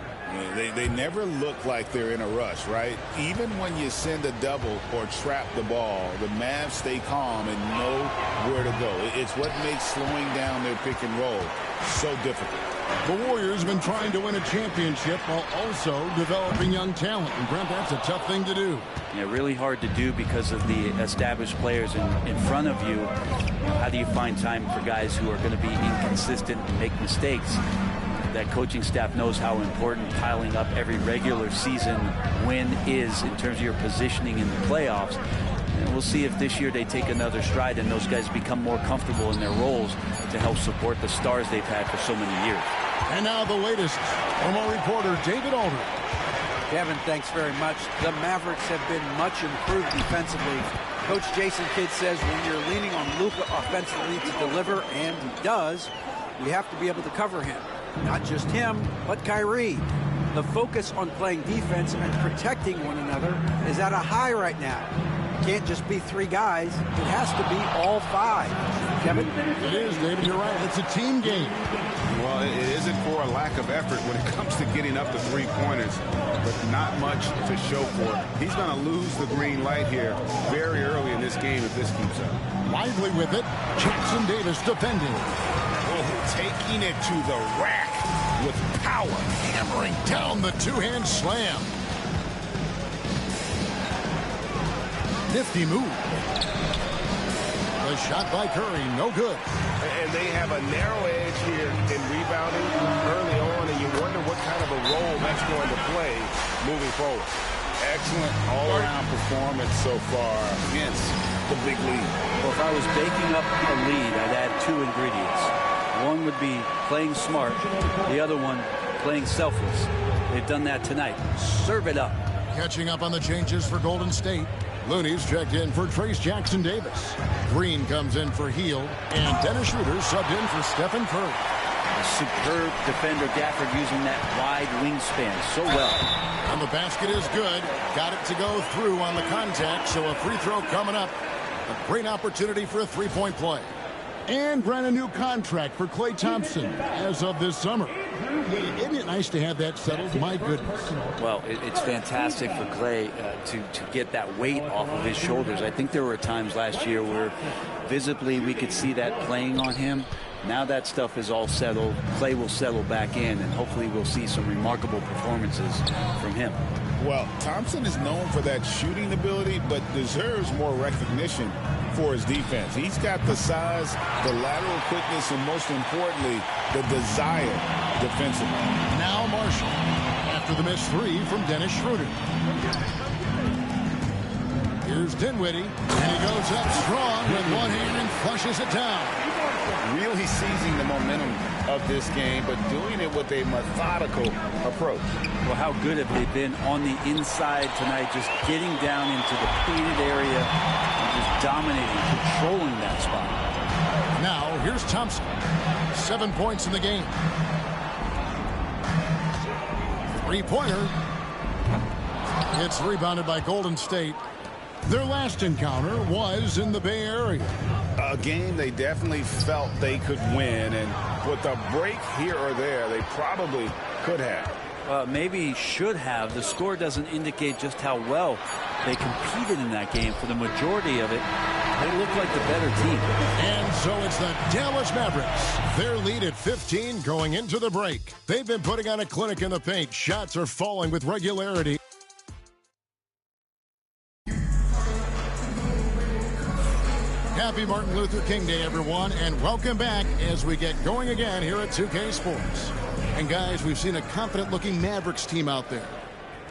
They never look like they're in a rush, right? Even when you send a double or trap the ball, the Mavs stay calm and know where to go. It's what makes slowing down their pick and roll so difficult. The Warriors have been trying to win a championship while also developing young talent. And, Brent, that's a tough thing to do. Yeah, really hard to do because of the established players in front of you. How do you find time for guys who are going to be inconsistent and make mistakes? That coaching staff knows how important piling up every regular season win is in terms of your positioning in the playoffs. And we'll see if this year they take another stride and those guys become more comfortable in their roles to help support the stars they've had for so many years. And now the latest from our reporter, David Aldridge. Kevin, thanks very much. The Mavericks have been much improved defensively. Coach Jason Kidd says when you're leaning on Luka offensively to deliver, and he does, you have to be able to cover him. Not just him, but Kyrie. The focus on playing defense and protecting one another is at a high right now. It can't just be three guys. It has to be all five. Kevin? It is, David. You're right. It's a team game. Well, it isn't for a lack of effort when it comes to getting up the three-pointers, but not much to show for it. He's going to lose the green light here very early in this game if this keeps up. Lively with it. Jackson Davis defending. Taking it to the rack with power. Hammering down the two-hand slam. Nifty move. The shot by Curry, no good. And they have a narrow edge here in rebounding early on, and you wonder what kind of a role that's going to play moving forward. Excellent all-around performance so far against the big lead. Well, if I was baking up a lead, I'd add two ingredients. One would be playing smart. The other one, playing selfless. They've done that tonight. Serve it up. Catching up on the changes for Golden State. Looney's checked in for Trace Jackson Davis. Green comes in for Hield. And Dennis Schroeder subbed in for Stephen Curry. A superb defender, Gafford, using that wide wingspan so well. And the basket is good. Got it to go through on the contact, so a free throw coming up. A great opportunity for a three-point play. And brand new contract for Klay Thompson as of this summer. Isn't it nice to have that settled? My goodness. Well, it's fantastic for Klay to get that weight off of his shoulders. I think there were times last year where visibly we could see that playing on him. Now that stuff is all settled. Klay will settle back in, and hopefully we'll see some remarkable performances from him. Well, Thompson is known for that shooting ability, but deserves more recognition for his defense. He's got the size, the lateral quickness, and most importantly, the desire defensively. Now Marshall, after the missed three from Dennis Schroeder. Here's Dinwiddie, and he goes up strong with one hand and flushes it down. Really seizing the momentum of this game, but doing it with a methodical approach. Well, how good have they been on the inside tonight, just getting down into the painted area and just dominating, controlling that spot. Now, here's Thompson. 7 points in the game. Three-pointer. It's rebounded by Golden State. Their last encounter was in the Bay Area. A game they definitely felt they could win, and with a break here or there, they probably could have. Maybe should have. The score doesn't indicate just how well they competed in that game. For the majority of it, they look like the better team. And so it's the Dallas Mavericks. Their lead at 15 going into the break. They've been putting on a clinic in the paint. Shots are falling with regularity. Happy Martin Luther King Day, everyone, and welcome back as we get going again here at 2K Sports. And guys, we've seen a confident-looking Mavericks team out there.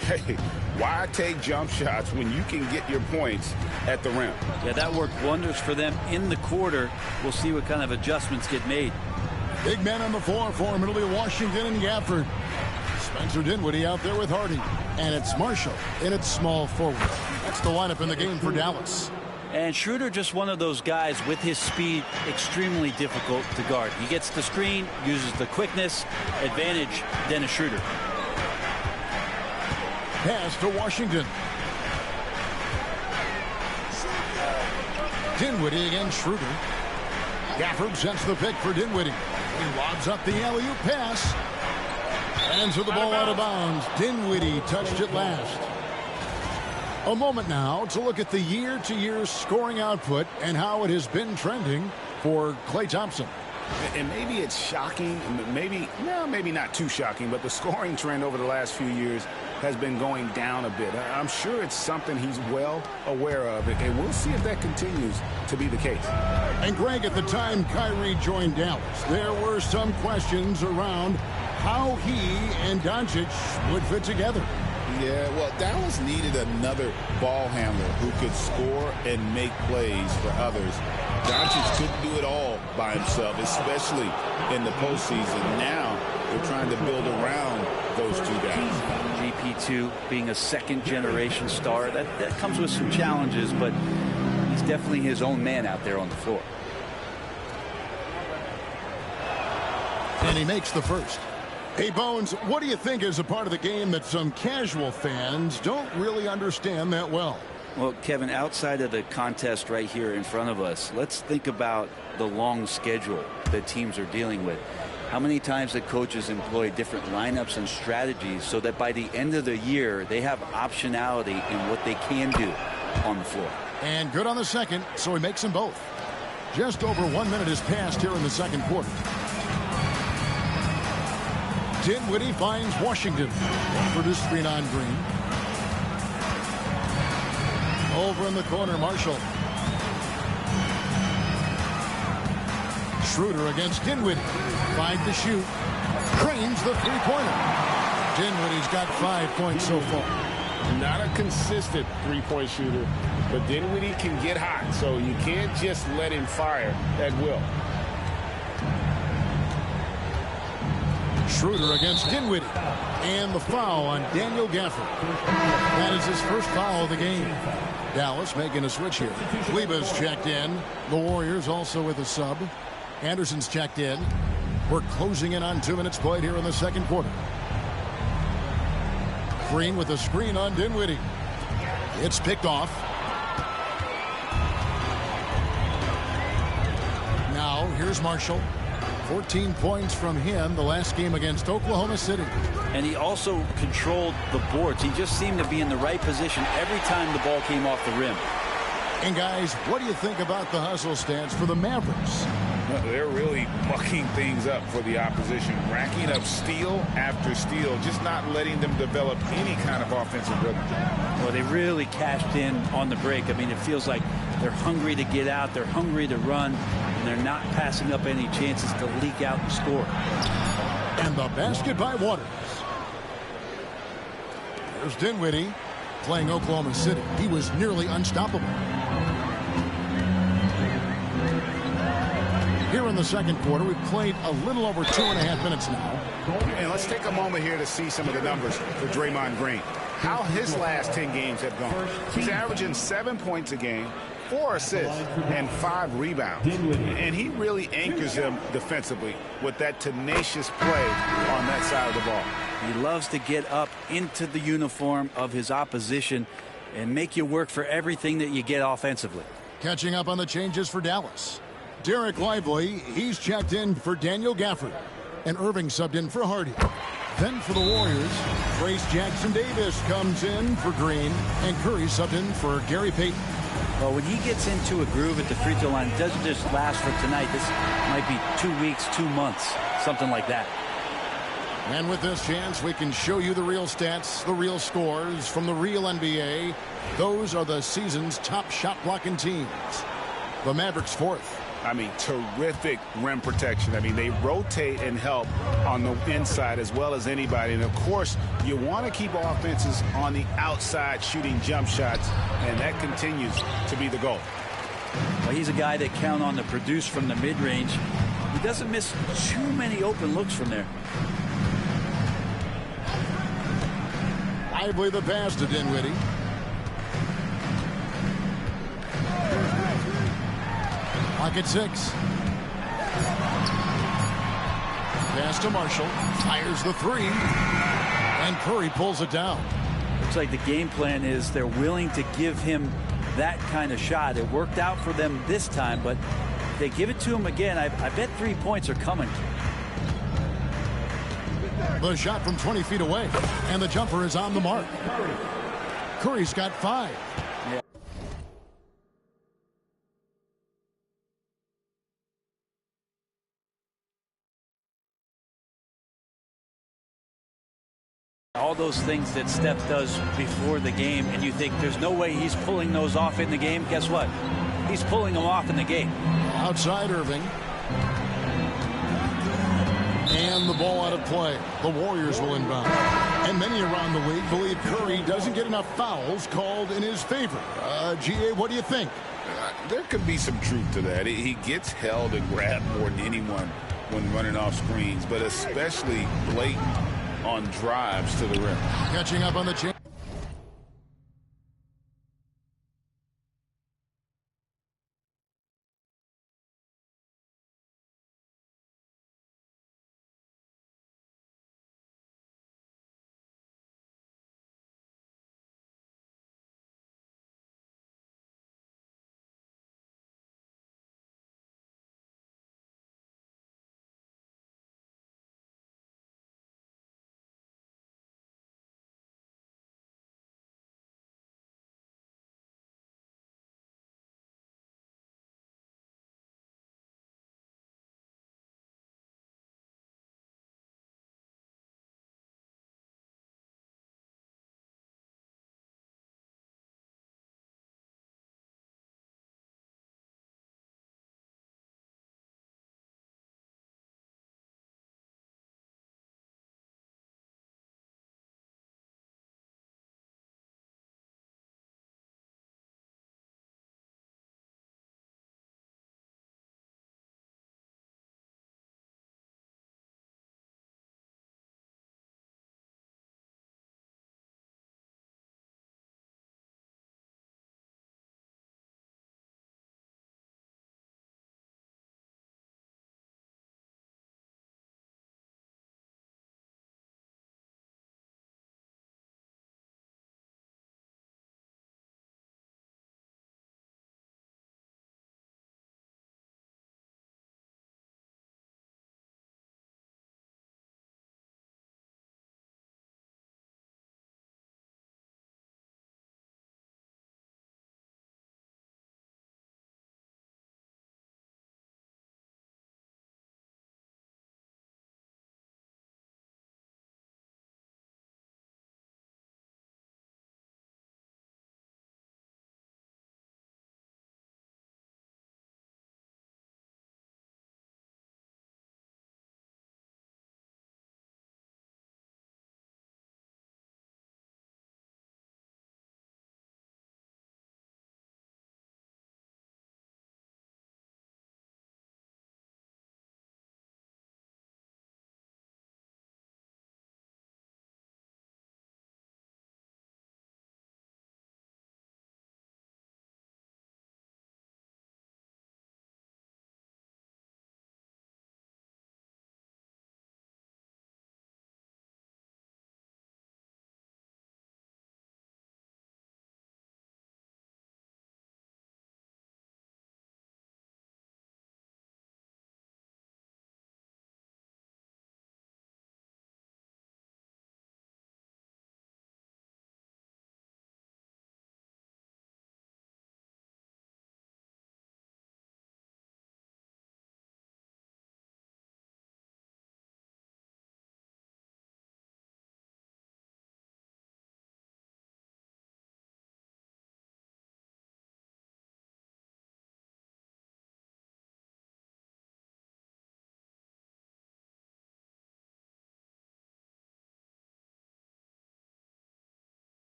Hey, why take jump shots when you can get your points at the rim? Yeah, that worked wonders for them in the quarter. We'll see what kind of adjustments get made. Big men on the floor for him. It'll be Washington and Gafford. Spencer Dinwiddie out there with Hardy. And it's Marshall in its small forward. That's the lineup in the game for Dallas. And Schroeder just one of those guys with his speed extremely difficult to guard. He gets the screen, uses the quickness, advantage Dennis Schroeder. Pass to Washington. Dinwiddie against Schroeder. Gafford sets the pick for Dinwiddie. He lobs up the alley-oop pass. And so the ball out of bounds. Dinwiddie touched it last. A moment now to look at the year-to-year scoring output and how it has been trending for Klay Thompson. And maybe it's shocking, maybe not too shocking, but the scoring trend over the last few years has been going down a bit. I'm sure it's something he's well aware of, and we'll see if that continues to be the case. And Greg, at the time Kyrie joined Dallas, there were some questions around how he and Doncic would fit together. Yeah, well, Dallas needed another ball handler who could score and make plays for others. Doncic couldn't do it all by himself, especially in the postseason. Now they're trying to build around those two guys. GP2 being a second-generation star, that comes with some challenges, but he's definitely his own man out there on the floor. And he makes the first. Hey, Bones, what do you think is a part of the game that some casual fans don't really understand that well? Well, Kevin, outside of the contest right here in front of us, let's think about the long schedule that teams are dealing with. How many times the coaches employ different lineups and strategies so that by the end of the year, they have optionality in what they can do on the floor. And good on the second, so he makes them both. Just over 1 minute has passed here in the second quarter. Dinwiddie finds Washington. For the screen on Green. Over in the corner, Marshall. Schroeder against Dinwiddie. 5 to shoot. Cranes the three-pointer. Dinwiddie's got 5 points so far. Not a consistent three-point shooter, but Dinwiddie can get hot, so you can't just let him fire at will. Schroeder against Dinwiddie. And the foul on Daniel Gafford. That is his first foul of the game. Dallas making a switch here. Kleba's checked in. The Warriors also with a sub. Anderson's checked in. We're closing in on 2 minutes played here in the second quarter. Green with a screen on Dinwiddie. It's picked off. Now here's Marshall. 14 points from him the last game against Oklahoma City. And he also controlled the boards. He just seemed to be in the right position every time the ball came off the rim. And guys, what do you think about the hustle stance for the Mavericks? They're really mucking things up for the opposition, racking up steal after steal, just not letting them develop any kind of offensive rhythm. Well, they really cashed in on the break. I mean, it feels like they're hungry to get out, they're hungry to run, and they're not passing up any chances to leak out and score. And the basket by Waters. There's Dinwiddie playing Oklahoma City. He was nearly unstoppable. Here in the second quarter, we've played a little over 2.5 minutes now. And let's take a moment here to see some of the numbers for Draymond Green. How his last 10 games have gone. He's averaging 7 points a game, 4 assists, and 5 rebounds. And he really anchors them defensively with that tenacious play on that side of the ball. He loves to get up into the uniform of his opposition and make you work for everything that you get offensively. Catching up on the changes for Dallas. Derek Lively, he's checked in for Daniel Gafford. And Irving subbed in for Hardy. Then for the Warriors, Trace Jackson-Davis comes in for Green. And Curry subbed in for Gary Payton. Well, when he gets into a groove at the free throw line, it doesn't just last for tonight. This might be 2 weeks, 2 months, something like that. And with this chance, we can show you the real stats, the real scores from the real NBA. Those are the season's top shot blocking teams. The Mavericks 4th. I mean, terrific rim protection. I mean, they rotate and help on the inside as well as anybody. And, of course, you want to keep offenses on the outside shooting jump shots, and that continues to be the goal. Well, he's a guy that count on to produce from the mid-range. He doesn't miss too many open looks from there. Lively the pass to Dinwiddie. Clock at 6. Pass to Marshall. Fires the 3. And Curry pulls it down. Looks like the game plan is they're willing to give him that kind of shot. It worked out for them this time, but if they give it to him again, I bet 3 points are coming. The shot from 20 feet away, and the jumper is on the mark. Curry's got 5. Yeah. All those things that Steph does before the game, and you think there's no way he's pulling those off in the game. Guess what? He's pulling them off in the game. Outside Irving. And the ball out of play. The Warriors will inbound. And many around the league believe Curry doesn't get enough fouls called in his favor. GA, what do you think? There could be some truth to that. He gets held and grabbed more than anyone when running off screens, but especially blatant on drives to the rim. Catching up on the chance.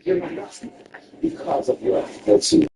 You're not because of your attitude.